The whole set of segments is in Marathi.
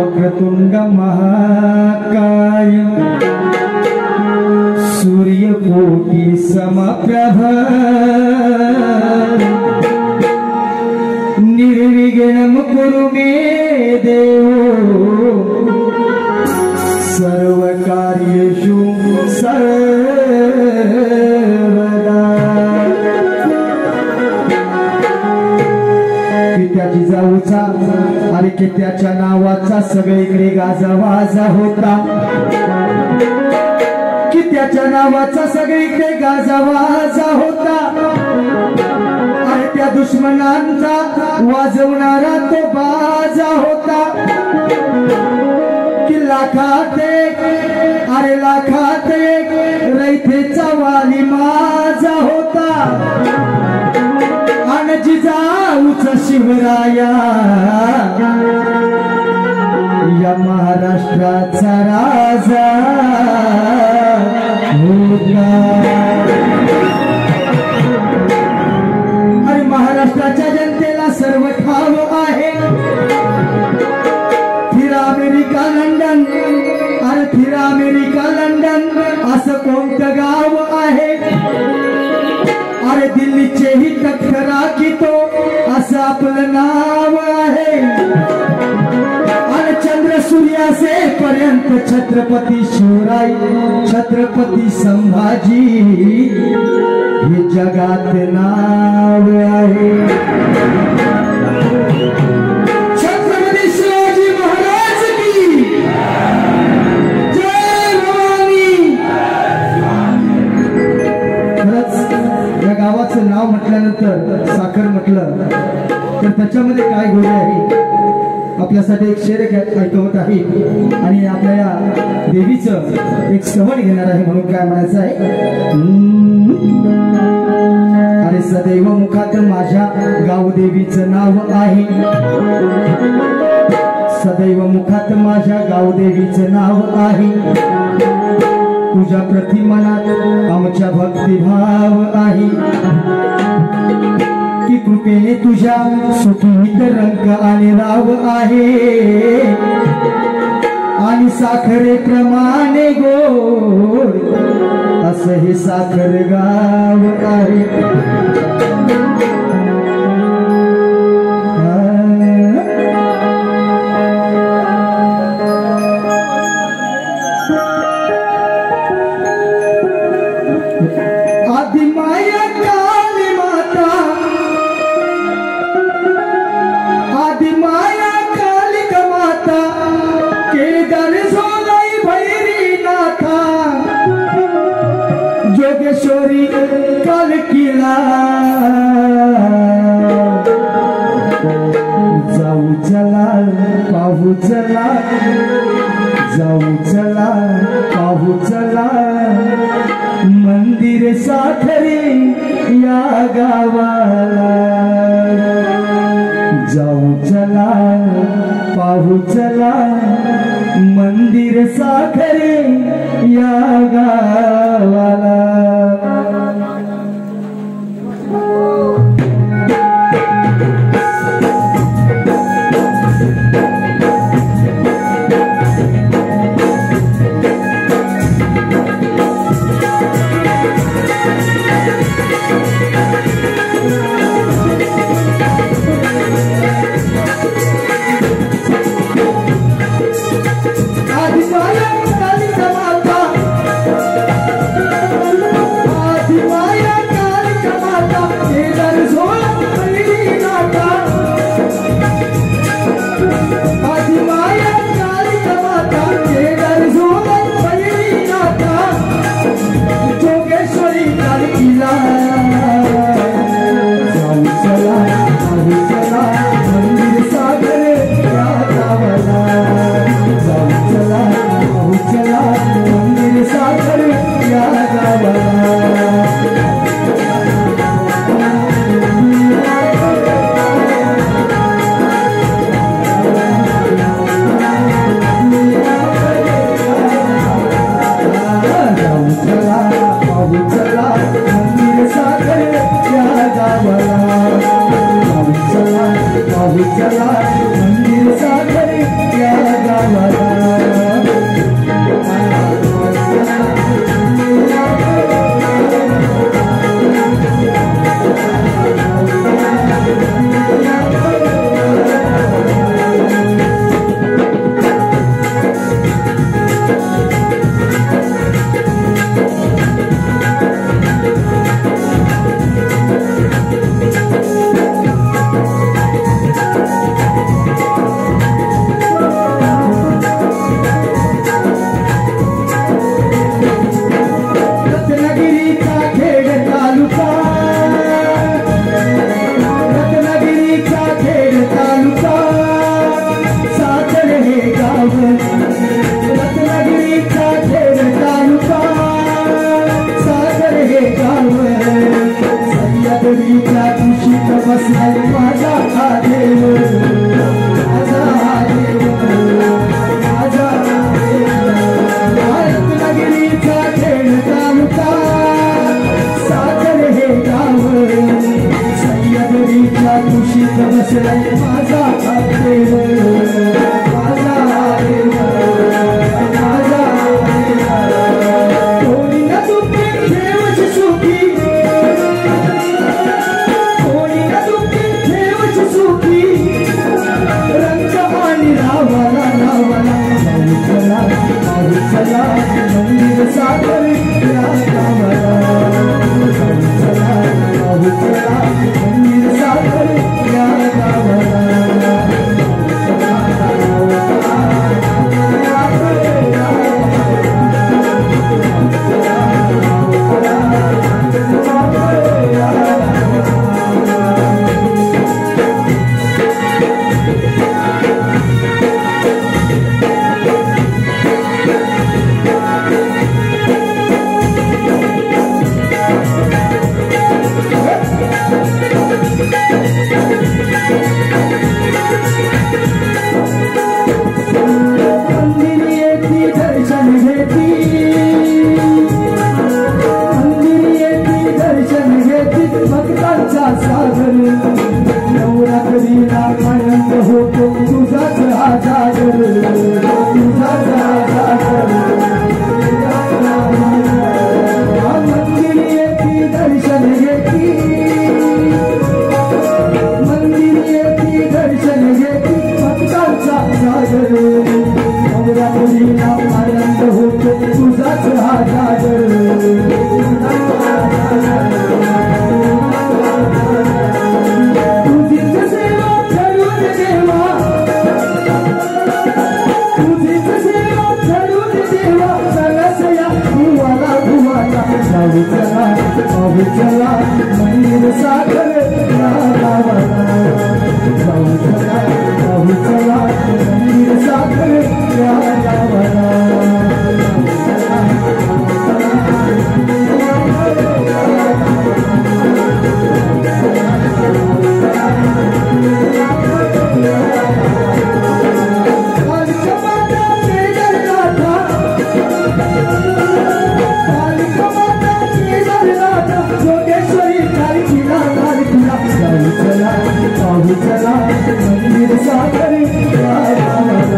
वक्रतुंड महाकाय सूर्यकोटि समप्रभ निर्विघ्नं कुरु मे देव सर्वकार्येषु सर्वदा। कित्याची जाऊचा आणि कित्याच्या नावाचा सगळीकडे गाजावाजा होता, कित्याच्या नावाचा सगळीकडे गाजावाजा होता आणि त्या दुश्मनांचा वाजवणारा तो बाजा होता की लाखात एक अरे लाखात एक रयतेचा वाली माझा होता आणि जिजाऊचा शिवराया या महाराष्ट्राचा राजा होता। आणि महाराष्ट्राच्या जनतेला सर्व ठाव आहे, फिरा अमेरिका लंडन अरे फिरा अमेरिका लंडन असं कोणतं गाव आहे, अरे दिल्लीचेही टक्करा की तो असं आपलं नाव आहे। आणि चंद्र सूर्यासे पर्यंत छत्रपती शिवराय छत्रपती संभाजी हे जगात नाव आहे। छत्रपती शिवाजी महाराज की जय भवानी। खरंच या गावाचं नाव म्हटल्यानंतर साखर म्हटलं तर त्याच्यामध्ये काय गोडी आहे, आपल्यासाठी एक शेर ऐकवत आहे आणि आपल्या या देवीचं एक श्रवण घेणार आहे। म्हणून काय म्हणायचं आहे, अरे सदैव मुखात माझ्या गावदेवीचं नाव आहे, सदैव मुखात माझ्या गावदेवीचं नाव आहे, तुझ्या प्रतिमनात आमच्या भक्तिभाव आहे की कृपेने तुझ्या सुखीत रंग आणि राव आहे आणि साखरेप्रमाणे गोड असं हे साखर गाव आहे। जोगेश्वरी कालकीला जाऊ चला पाहू चला, जाऊ चला पाहू चला मंदिर साखरे या गावाला, जाऊ चला पाहू चला मंदिर साखरे या गावाला। आदिमाया कालिका माता साखर या गावाला चला पाहू चला मंदिर साखर या गावाला चला मंदिर साखर या गावाला जाऊ चला मंदिर साखर या गावाला चला मंदिर साखर या गावाला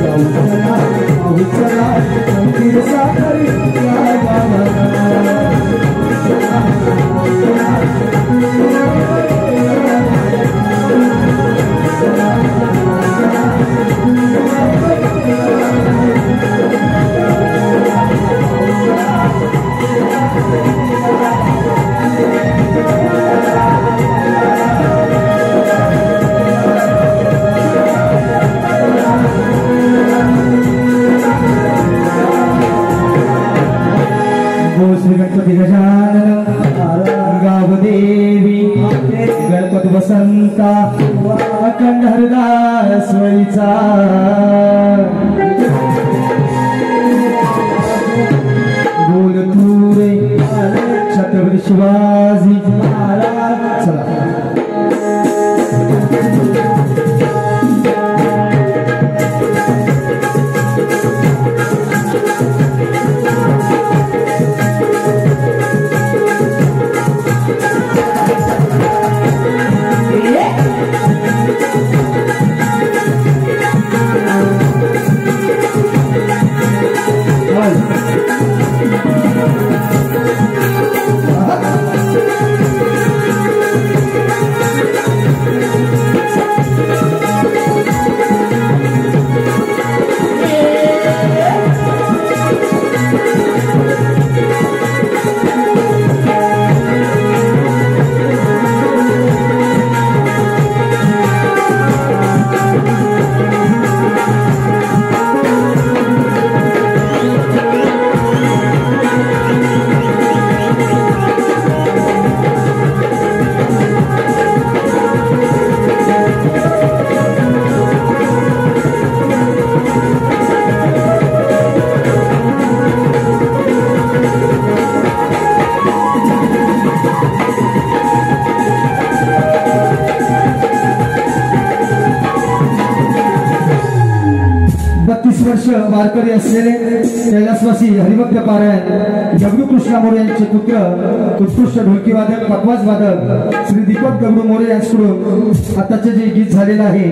जाऊ चला मंदिर साखर या गावाला श्री गणपती गजानन गावदेवी गणपती वसंता अखंड हरदास वळीचा बोल तुरे छत्रपती शिवाजी महाराज चला वर्ष वारकरी असलेले कैलासवासी हरिभक्त पारायण जगदू कृष्णा मोरे यांचे पुत्र उत्कृष्ट ढोलकी वादक पकवाज वादक श्री दीपक गबरू मोरे यांच्याकडून आताचे जे गीत झालेलं आहे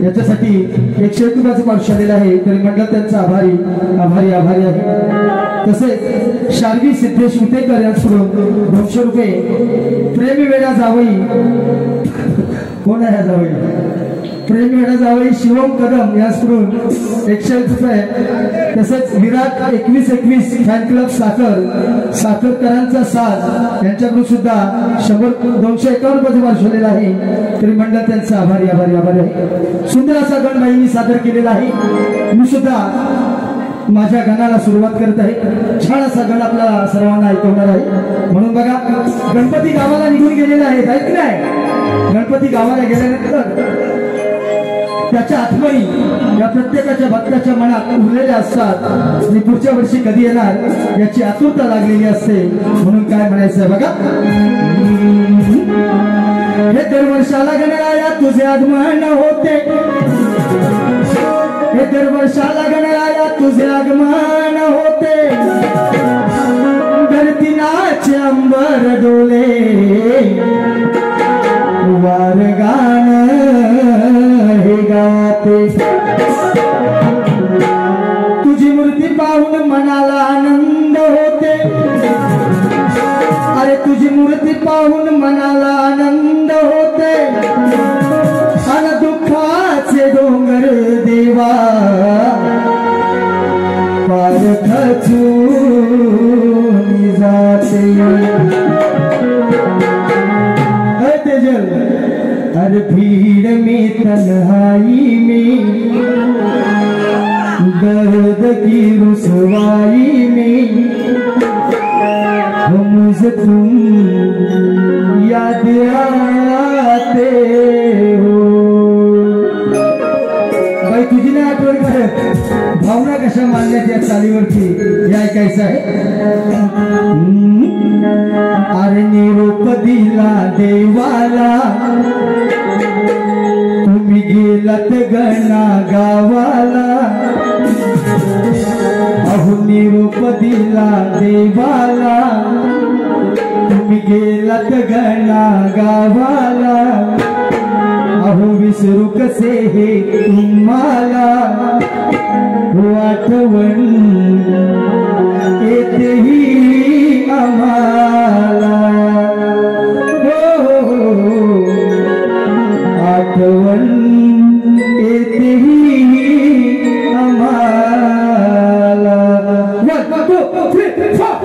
याच्यासाठी 101 रुपयाचं पारितोषिक आलेलं आहे तरी मंडळ त्यांचा आभारी आहे। तसेच शार्वी सिद्धेश उतेकर यांच्याकडून 200 रुपये प्रेमी वेळा जावई कोण आहे जावई प्रेमवेडा जावई शिवम कदम याचकडून 101 रुपये, तसेच विराट 2121 फॅन क्लब साखरकरांचा साथ यांच्याकडून सुद्धा 251 रुपये पाठवलेला आहे. तरी मंडळ त्यांचा आभारी आभारी आभारी आहे. सुंदर असा गण बाईंनी सादर केलेला आहे. मी सुद्धा माझ्या गाण्याला सुरुवात करत आहे. छान असा गण आपल्याला सर्वांना ऐकवणार आहे. म्हणून बघा, गणपती गावाला निघून गेलेला आहे, ऐक नाही. गणपती गावाला गेल्यानंतर त्याच्या आठवणी या प्रत्येकाच्या भक्ताच्या मनात उरलेल्या असतात आणि पुढच्या वर्षी कधी येणार याची आतुरता लागलेली असते. म्हणून काय म्हणायचं बघा, हे दरवर्षाला गणराया तुझे आगमन होते, हे दरवर्षाला गणराया तुझे आगमन होते, धरती नाचे अंबर डोले, वार गाण हे गाते, तुझी मूर्ती पाहून मनाला आनंद होते, अरे तुझी मूर्ती पाहून मनाला आनंद होते, अन दुःखाचे डोंगर देवा पार खचून जाते. हर भीड़ में तन्हाई में दर्द की रुसवाई में मुझे तुम याद आते हो. बाई तुझी नाही आठवण करत, भावना कशा मानण्यात या चालीवरती हे ऐकायचं आहे. अरे निरोप दिला देवाला, तुम्ही गेलात गणा गावाला, अहो निरोप दिला देवाला, तुम्ही गेलात गणा गावाला, अहो विसरू कसे हे तुम्हाला, आठवण येतेही आम्हाला, आठवण येतेही आम्हाला. 1 2 3 4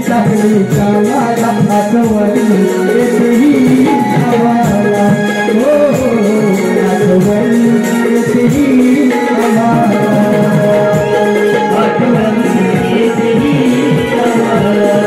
चांगली कामाला आठवण येतेही आम्हाला हो आठवण येतेही आम्हाला आठवण येतेही आम्हाला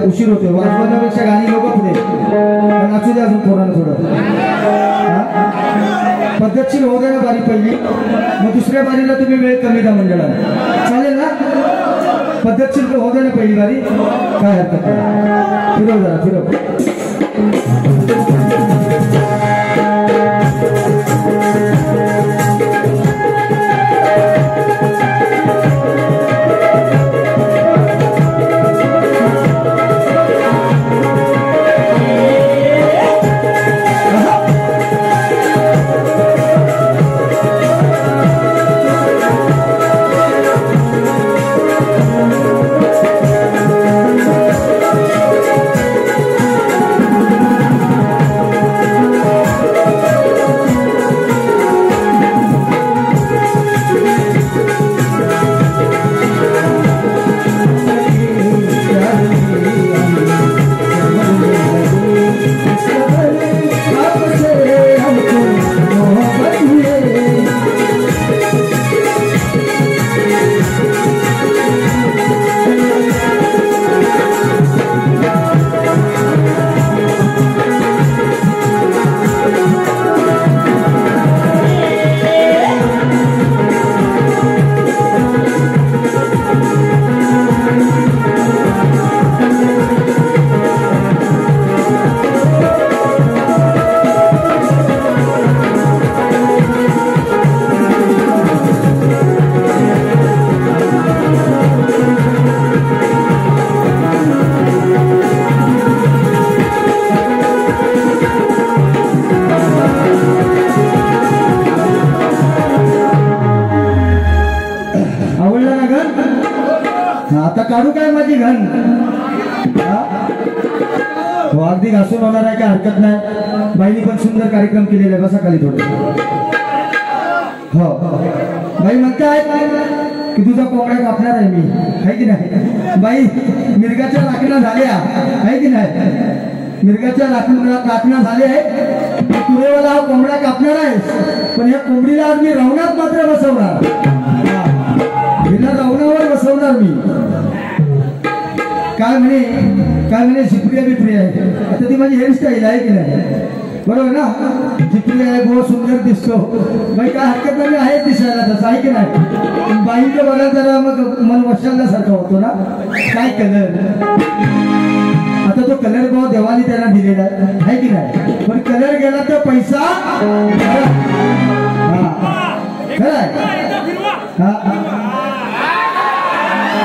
उशीर होते वाजवण्यापेक्षा गाणी लोक पुढे नाचू दे अजून थोडं थोडं पद्धतशीर होऊ द्या ना बारी पहिली मग दुसऱ्या बारीला तुम्ही वेळ कमी द्या मंडळाला चालेल ना पद्धतशीर होऊ द्या ना पहिली बारी काय हरकत नाही फिरव जरा फिरव आता काढू काय माझी घन अगदी घासून होणार आहे काय हरकत नाही बाईनी पण सुंदर कार्यक्रम केलेला आहे बसा खाली थोडं हो बाई म्हणताय की तुझा कोंबड्या कापणार आहे मी आहे की नाही बाई मिरगाच्या राखण्या झाल्या आहे की नाही मिरगाच्या राखण्या झाल्या आहे तुरेवाला हा कोंबडा कापणार आहे, पण या कोंबडीला आज मी रवणात मात्र बसवणार, हिला रवणावर बसवणार मी. काय म्हणे झिपऱ्या बिपऱ्या आहे. आता ती माझी हेअरस्टाईल आहे की नाही, बरोबर ना. झिपऱ्या आहे, बहुत सुंदर दिसतो बाई, काय हरकत नाही, आहे दिसायला तसं, आहे की नाही. बाईचं बघा जरा मग मन वशालल्यासारखा होतो ना. काय कलर, आता तो कलर भाव देवाने त्यांना दिलेला आहे की नाही. पण कलर गेला तर पैसा खरं आहे.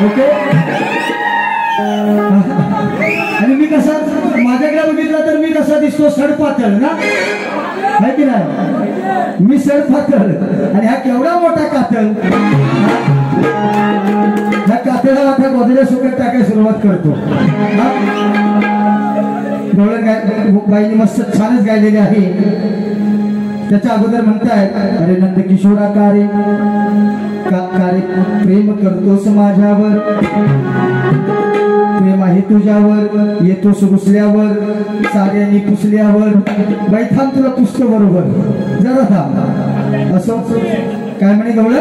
ओके. आणि मी कसा माझ्याकडे बघितला तर मी कसा दिसतो, सडपातळ ना, आहे की नाही. मी सडपातळ आणि हा केवढा मोठा कातळ. ह्या कातळाला आता गोदड्या सुकट टाकायला सुरुवात करतो. बाईने मस्त छानच गायलेले आहे. त्याच्या अगोदर म्हणतायत, अरे नंद किशोरा कारे प्रेम करतोस माझ्यावर, प्रेम आहे तुझ्यावर, येतोस घुसल्यावर, साऱ्याने पुसल्यावर. बाई थांब, तुला पुसतो बरोबर, जरा थांब. असं काय म्हणे गवळ,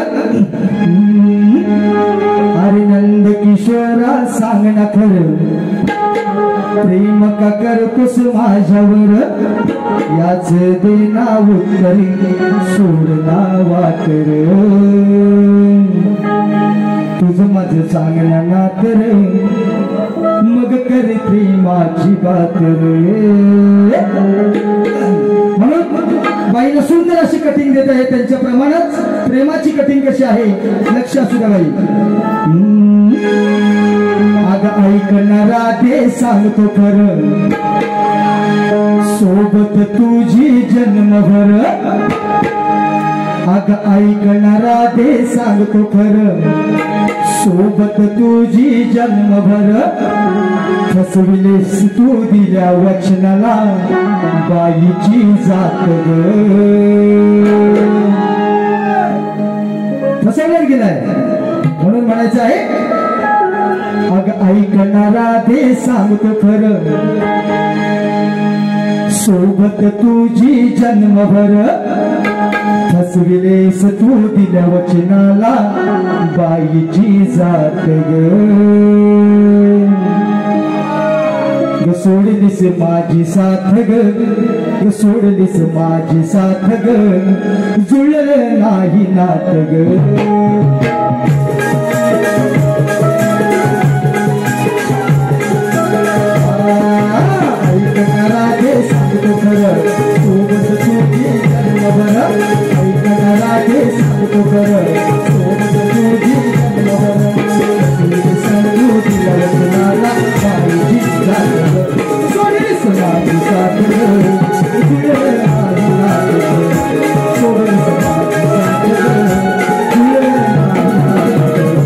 अरे नंद किशोरा सांग ना खरं, प्रेम का करतोस माझ्यावर, याच देना उत्तरी सोडना वाटर, तुझं माझं चांगला नातर, मग करे प्रेमाची बात रे. म्हणून बाईला सुंदर अशी कटिंग देत आहे. त्यांच्या प्रमाणात प्रेमाची कटिंग कशी आहे लक्ष असू द्या बाई. अगं ऐकणारा ते सांगतो खरं, सोबत तुझी जन्मभर. अगं ऐकणारा ते सांगतो खरं, सोबत तुझी जन्मभर. फसविलेस तू दिल्या वचनाला, बाईची जात ग. फसवल्यावर गेलाय म्हणून म्हणायचं आहे, अगं ऐकणारा ते सांगतो खरं, सोबत तुझी जन्मभर. फसविलेस तू दिल्या वचनाला, बाईची जात ग. सोडलीस माझी साथ ग, सोडलीस माझी साथ ग, जुळलं नाही नात ग. ऐकणारा ते सांगतो खरं, सोबत तुझी जन्मभर. ऐकणारा ते सांगतो खरं, सोबत तुझी जन्मभर. सांगू दिला वचनाला, बाईची जात ग. सोडलीस माझी साथ ग, जुळलं नाही नात ग. सोडलीस माझी साथ ग, जुळलं नाही नात ग.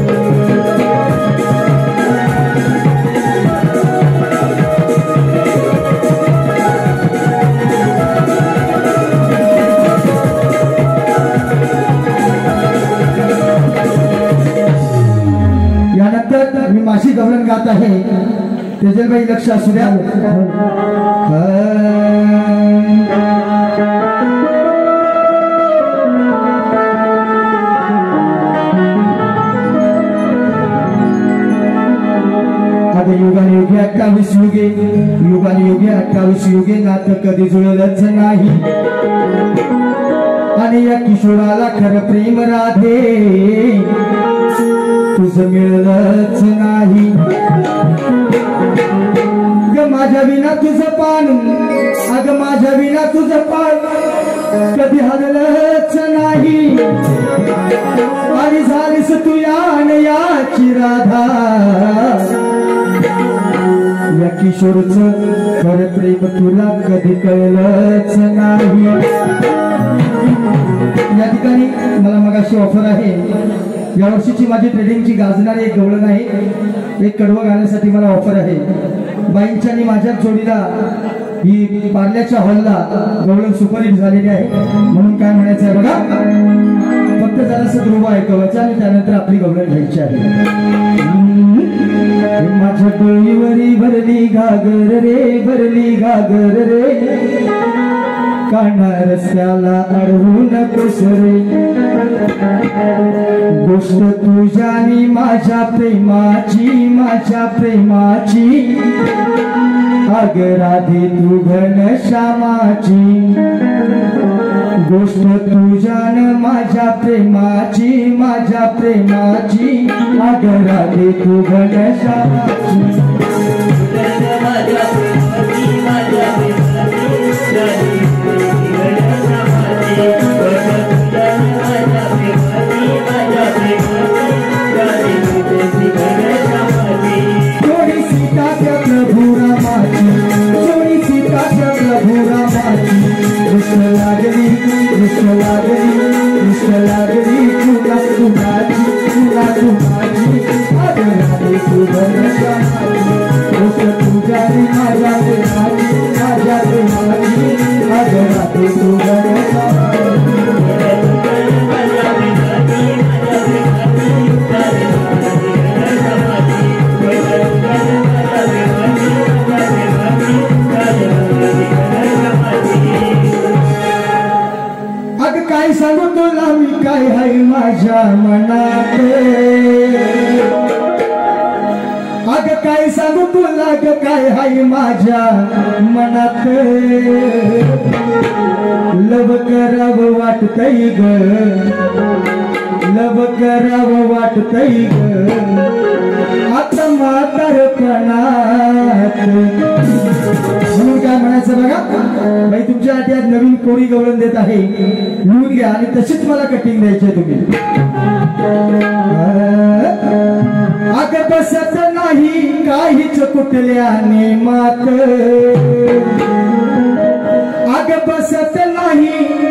मी माशी गवळण गात आहे, तेजलबाई लक्ष असू द्या. आता युगाने युगे 28 युगे, युगाने युगे 28 युगे, नातं कधी जुळलंच नाही. आणि या किशोराला खरं प्रेम राधे, तुझं मिळलंच नाही ग. माझ्या विना तुझं पान, अगं माझ्या विना तुझं पान कधी हरलंच नाही. आणि झालीस तू याची राधा, या किशोरचं खरं प्रेम तुला कधी कळलंच नाही. या ठिकाणी मला मगाशी ऑफर आहे, यावर्षीची माझी ट्रेडिंगची गाजणारी एक गवळण आहे. एक कडवं गाण्यासाठी मला ऑफर आहे. बाईंच्या आणि माझ्या जोडीला ही पार्ल्याच्या हॉलला गवळण सुपरहिट झालेली आहे. म्हणून काय म्हणायचं आहे बघा, फक्त जरासं ध्रुव ऐकवायचं आणि त्यानंतर आपली गवळण घ्यायची आहे. माझ्या डोळीवरी भरली घागर रे, भरली घागर रे, काना रस्त्याला अडवू नकोस रे गोष्ट तुझ्यानी माझ्या प्रेमाची अग राधे तू घनश्यामाची गोष्ट तुझ्यान माझ्या प्रेमाची अग राधे तू घनश्यामाची काय सांगू तुला मी काय आहे माझ्या मनात अग काय सांगू तुला ग काय आहे माझ्या मनात लव करावं वाटतंय ग आता म्हातारपणात म्हणून काय म्हणायचं बघा बाई तुमच्या हाती आज नवीन कोरी गवळण देत आहे लिहून घ्या आणि तशीच मला कटिंग द्यायची तुम्ही अग बसत नाही काहीच कुठल्या नेमात अग बसत नाही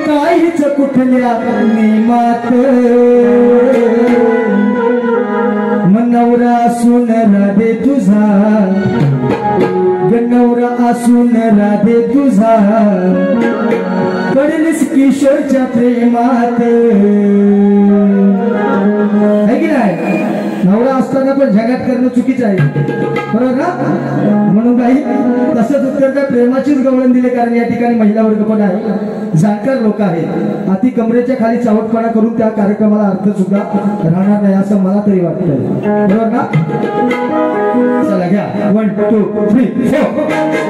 काहीच कुठल्या नेमात नवरा असून राधे तुझा नवरा असून राधे तुझा पडलीस किशोरच्या प्रेमात है की नाही नवरा असताना पण जगात करणं चुकीचं आहे बरोबर ना म्हणून काही तसंच उत्तर त्या प्रेमाचीच गवळण दिले कारण या ठिकाणी महिला वर्ग पण आहे जाणकार लोक आहेत अति कमरेच्या खाली चावटपणा करून त्या कार्यक्रमाला अर्थ सुद्धा राहणार नाही असं मला तरी वाटतं बरोबर ना चला घ्या 1 2 3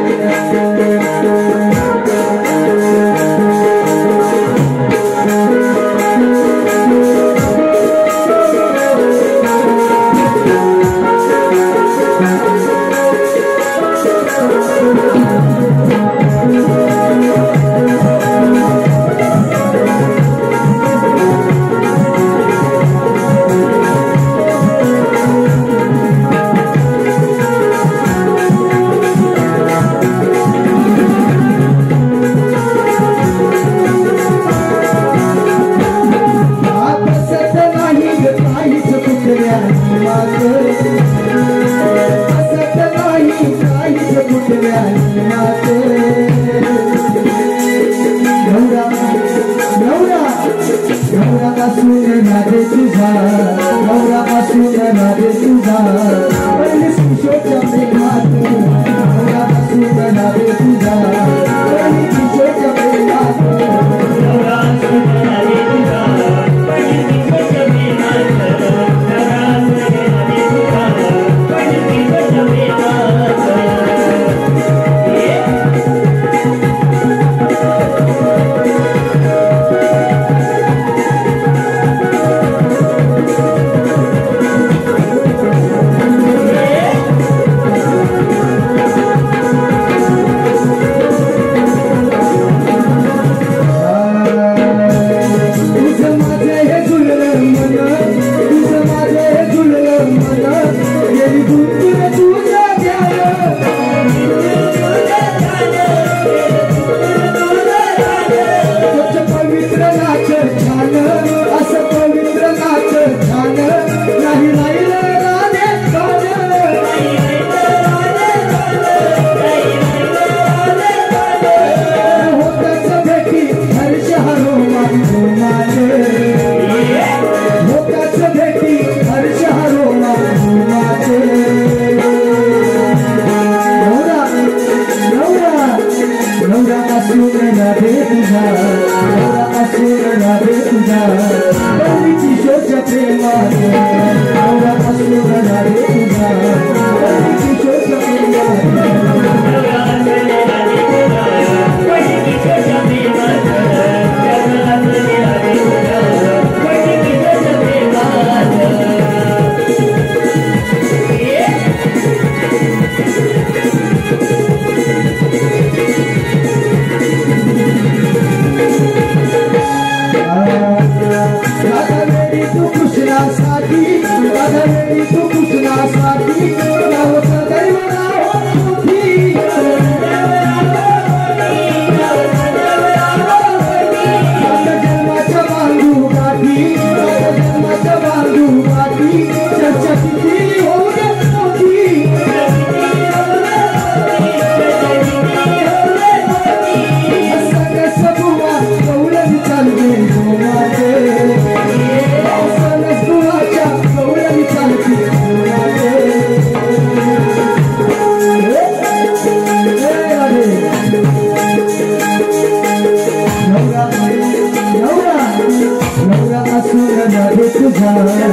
तुझा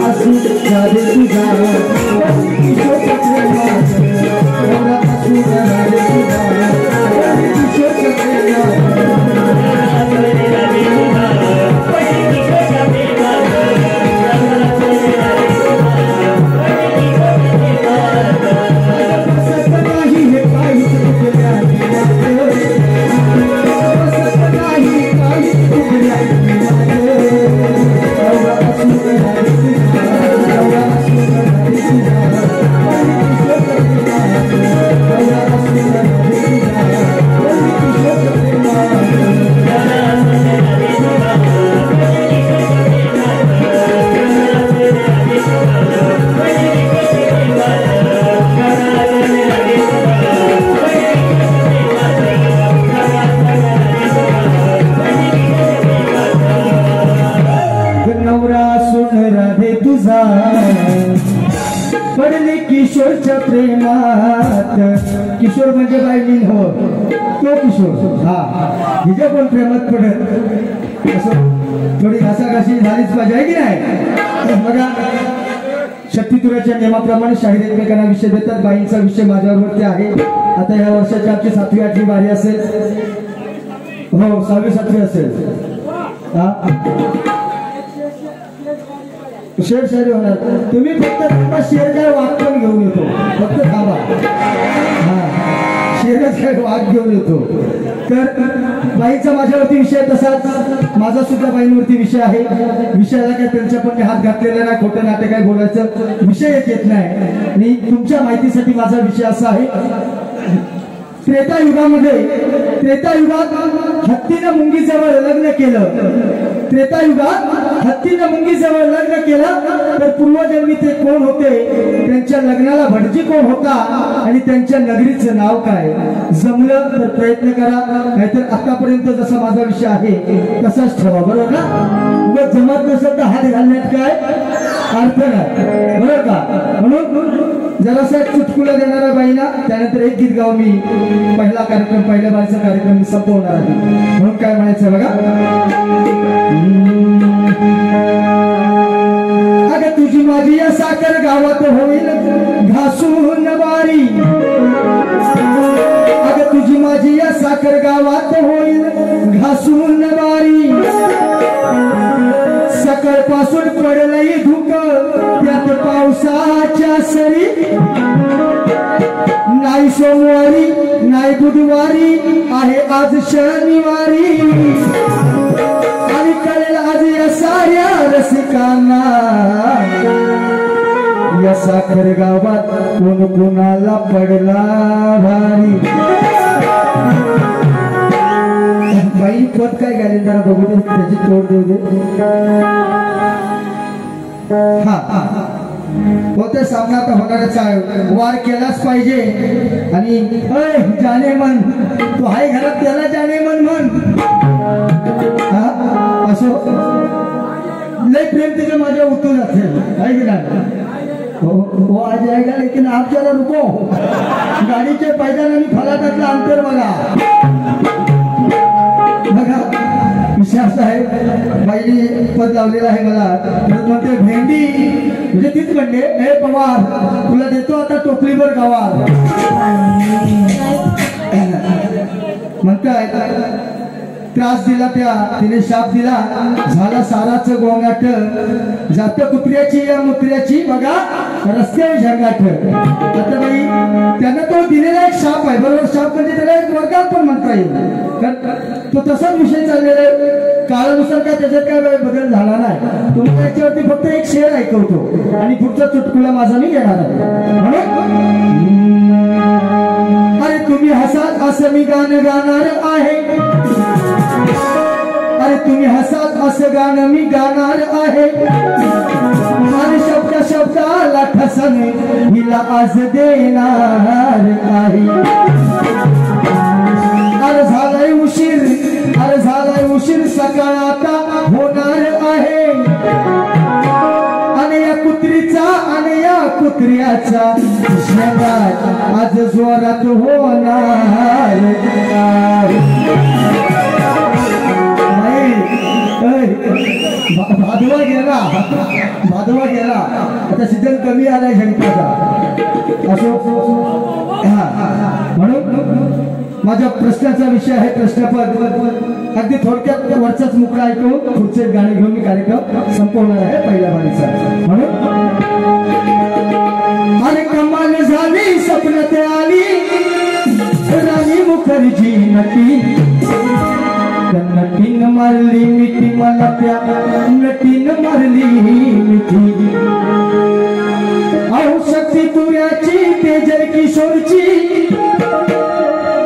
असू राधे तुझा किशोरच्या प्रेमात नवरा असू राधे तुझा किशोरच्या पडले किशोरच्या प्रेमात. किशोर म्हणजे बायलिंग हो तो किशोर हा हिच्या पण प्रेमात पडत असं थोडी घासाघाशी झालीच पाहिजे आहे की नाही. बघा शक्तितुराच्या नियमाप्रमाणे शाहीर एकमेकांना विषय देतात. बाईंचा विषय माझ्यावरती आहे. आता या वर्षाची आमची 7वी 8वी बारी असेल. हो 6वी 7वी असेल. हा शेर शायरी होणार. तुम्ही फक्त शेर काय वाघ पण घेऊन येतो फक्त थांबा. हा शेरच काय वाघ घेऊन येतो. तर बाईचा माझ्यावरती विषय तसाच माझा सुद्धा बाईंवरती विषय आहे. विषयाला काय त्यांच्या पण हात घातलेला नाही. खोटं नाटक काय बोलायचं विषय येत नाही. आणि तुमच्या माहितीसाठी माझा विषय असा आहे. त्रेतायुगात हत्तीनं मुंगीजवळ लग्न केलं. त्रेतायुगात हत्तीनं मुंगीजवळ लग्न केलं तर पूर्वजन्मी ते कोण होते, त्यांच्या लग्नाला भटजी कोण होता आणि त्यांच्या नगरीचं नाव काय. जमलं तर प्रयत्न करा, नाहीतर आतापर्यंत जसा माझा विषय आहे तसाच ठेवा. बरोबर ना. उगाच जमत नसेल तर हात घालण्यात काय अर्थ नाही. बरोबर का. म्हणून जरासा चुटकुला देणारा बाईला त्यानंतर एक गीत गाव मी पहिला कार्यक्रम पहिल्या बारीचा कार्यक्रम संपवणार आहे. म्हणून काय म्हणायचं बघा. अगं तुझी माझी या साखर गावात होईल घासून वारी. अगं तुझी माझी या साखर गावात होईल घासून वारी. सकाळपासून पडलंय धुक त्यात पावसाच्या सरी. नाही सोमवारी नाही बुधवारी आहे आज शनिवारी. आणि कळेल आज या साऱ्या रसिकांना या साखर गावात कोण कोणाला पडला भारी. बाई पद काय गायले जरा बघू दे, त्याची तोड देऊ दे. हा होते सामना तर होणारच आहे. वार केलाच पाहिजे. आणि जाने मन तू हाय घरात त्याला जाने मन म्हण. असो लय प्रेम तिथे माझ्या उतू जाते आहे की नाही. वो आ जाएगा लेकिन आप जरा रुको. गाडीचे पैदल आणि फलाटातलं अंतर बघा. बघा विषय असा आहे. बाईने पद लावलेला आहे मला. म्हणते भेंडी म्हणजे तीच म्हणले हे पवार तुला देतो आता टोपलीवर गवार. म्हणताय त्रास दिला त्या तिने शाप दिला झाला साराच गोंगाट. जात कुत्र्याची या मुत्र्याची बघा रस्त्यावर झंगाट. आता बाई त्यांना तो दिलेला एक शाप आहे. बरोबर. शाप म्हणजे त्याला एक वर्गात पण म्हणता येईल. तो तसाच विषय चाललेला आहे. काळानुसार काय त्याच्यात काय बदल झाला नाही. तुम्हाला याच्यावरती फक्त एक शेर ऐकवतो आणि पुढचा चुटकुला माझा मी घेणार आहे. म्हणून अरे तुम्ही हसाल असं मी गाणं गाणार आहे. अरे तुम्ही हसाल असं गाणं मी गाणार आहे. आणि शब्दाला ठसने हिला आज देणार आहे. अरे झालाय उशीर सकाळ आता होणार आहे. आणि या कुत्र्याचा शेंगात आज जोरात होणार. भादवा गेला आता सीजन कमी आलाय शंकराचा असो म्हणून माझ्या प्रश्नाचा विषय आहे प्रश्नपद अगदी थोडक्यात वरचाच मुकडा ऐकून पुढचे गाणे घेऊन मी कार्यक्रम संपवणार आहे पहिल्या बारीचा म्हणून अरे कमाल झाली स्वप्नात आली राणी मुखर्जी नटी नटीनं मारली मिठी मला त्या नटीनं मारली मिठी अहो शक्ती तुऱ्याची तेजल किशोरची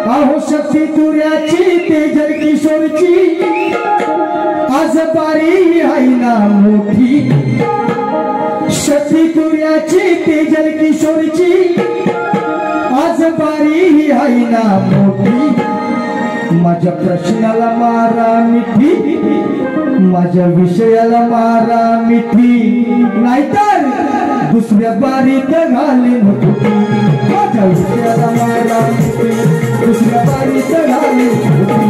अहो शक्ती तुऱ्याची तेजल किशोरची आज बारी आहे ना मोठी शक्ती तुऱ्याची तेजल किशोरची आज बारी आहे ना मोठी माझ्या प्रश्नाला मारा मिठी माझ्या विषयाला मारा मिठी नाहीतर दुसऱ्या बारीत घालीन फुटी माझ्या विषयाला मारा मिठी दुसऱ्या बारीत घालीन फुटी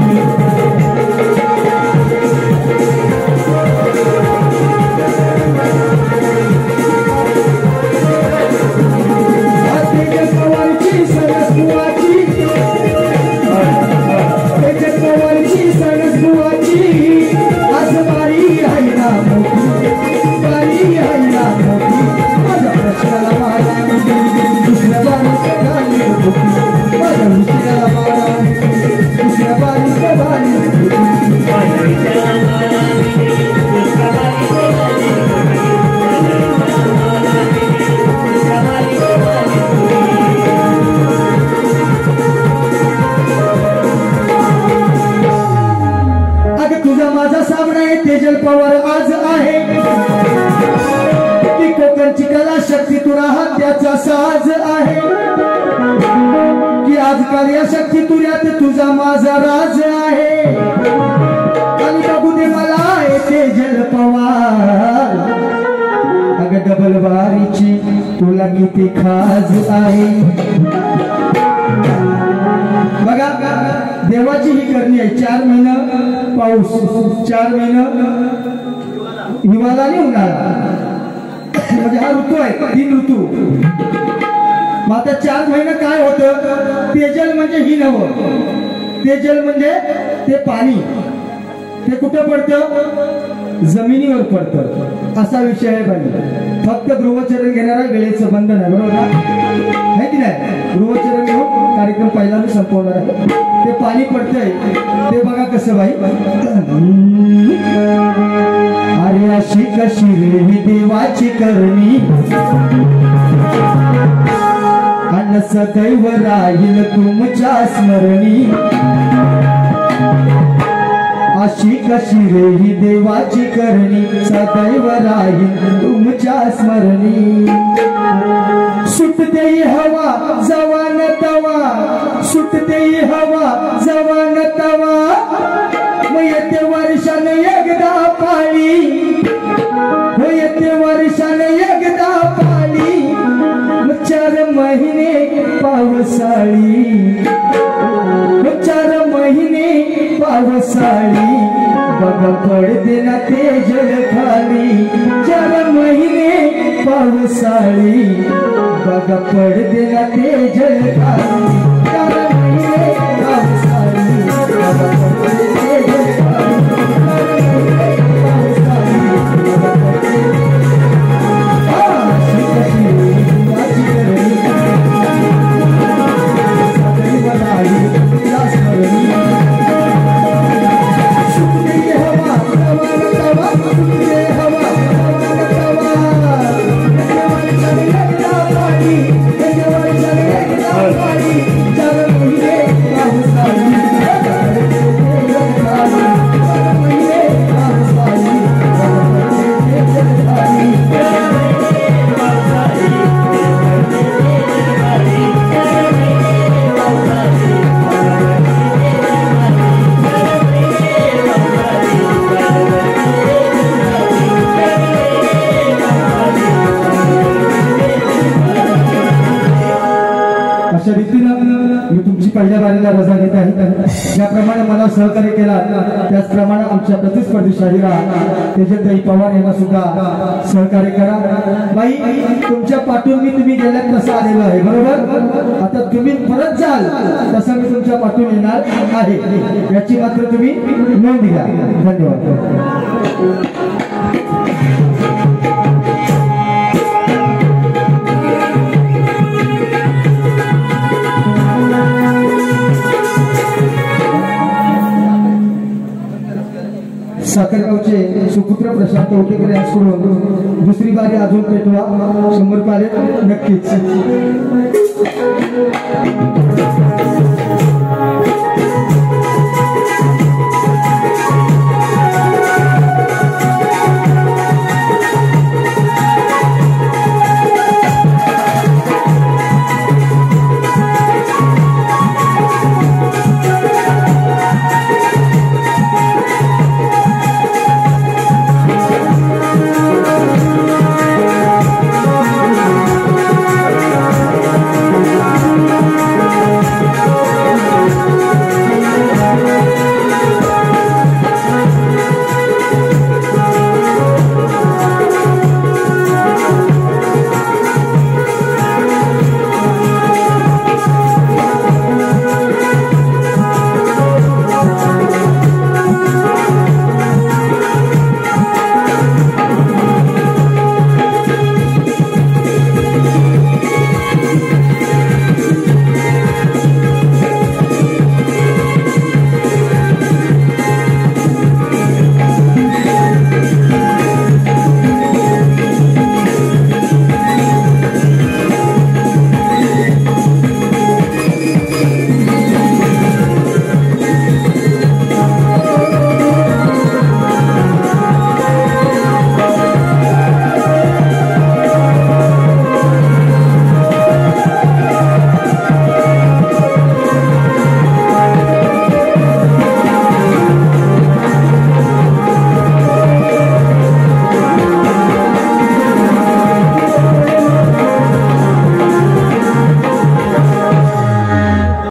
तेजल पवार आज आहे की कोकणची कला शक्ती तुरा हा त्याचा साज आहे की आजकाल या शक्ती तुऱ्यात तुझा माझा राज आहे आणि बघू दे मला तेजल पवार अगं डबल बारीची तुला किती खाज आहे बघा देवाची ही करणी आहे 4 महिने पाऊस 4 महिने हिवाळा आणि उन्हाळा म्हणजे हा ऋतू आहे 3 ऋतू मग आता 4 महिने काय होतं तेजल म्हणजे ही नवं तेजल म्हणजे ते पाणी ते कुठं पडतं जमिनीवर पडतं असा विषय आहे बाई फक्त ध्रुवचरण घेणारा वेळेचं बंधन आहे बरोबर आहे की नाही ध्रुवचरण घेऊन कार्यक्रम पहिला मी संपवणार आहे ते पाणी पडतंय ते बघा कसं बाई अरे अशी कशी रे देवाची करणी अन सदैव राहील तुमच्या स्मरणी अशी कशी रे ही देवाची करणी सदैव राहील तुमच्या स्मरणी सुटते हवा जवान तवा सुटते हवा जवान तवा मग येते वर्षाने एकदा पाळी हो येते वर्षाने एकदा पाळी 4 महिने पावसाळी 4 महिने पावसाळी बघ पडते ना तेजल खाली 4 महिने पावसाळी बघ पडते ना तेजल खाली 4 महिने पावसाळी बघ पडते तेजल खाली 4 महिने मला सहकार्य केला त्याचप्रमाणे आमच्या प्रतिस्पर्धी शाहिरा तेजताई पवार यांना सुद्धा सहकार्य करा। बाई तुमच्या पाठून मी तुम्ही गेल्यात तसं आलेलो आहे बरोबर। आता तुम्ही परत जाल तसं मी तुमच्या पाठून येणार आहे याची मात्र तुम्ही नोंद घ्या। धन्यवाद। साखरगावचे सुपुत्र प्रशांत ओटेकर यांच्याकडून दुसरी बारी अजून पेटवा 100 रुपये नक्कीच।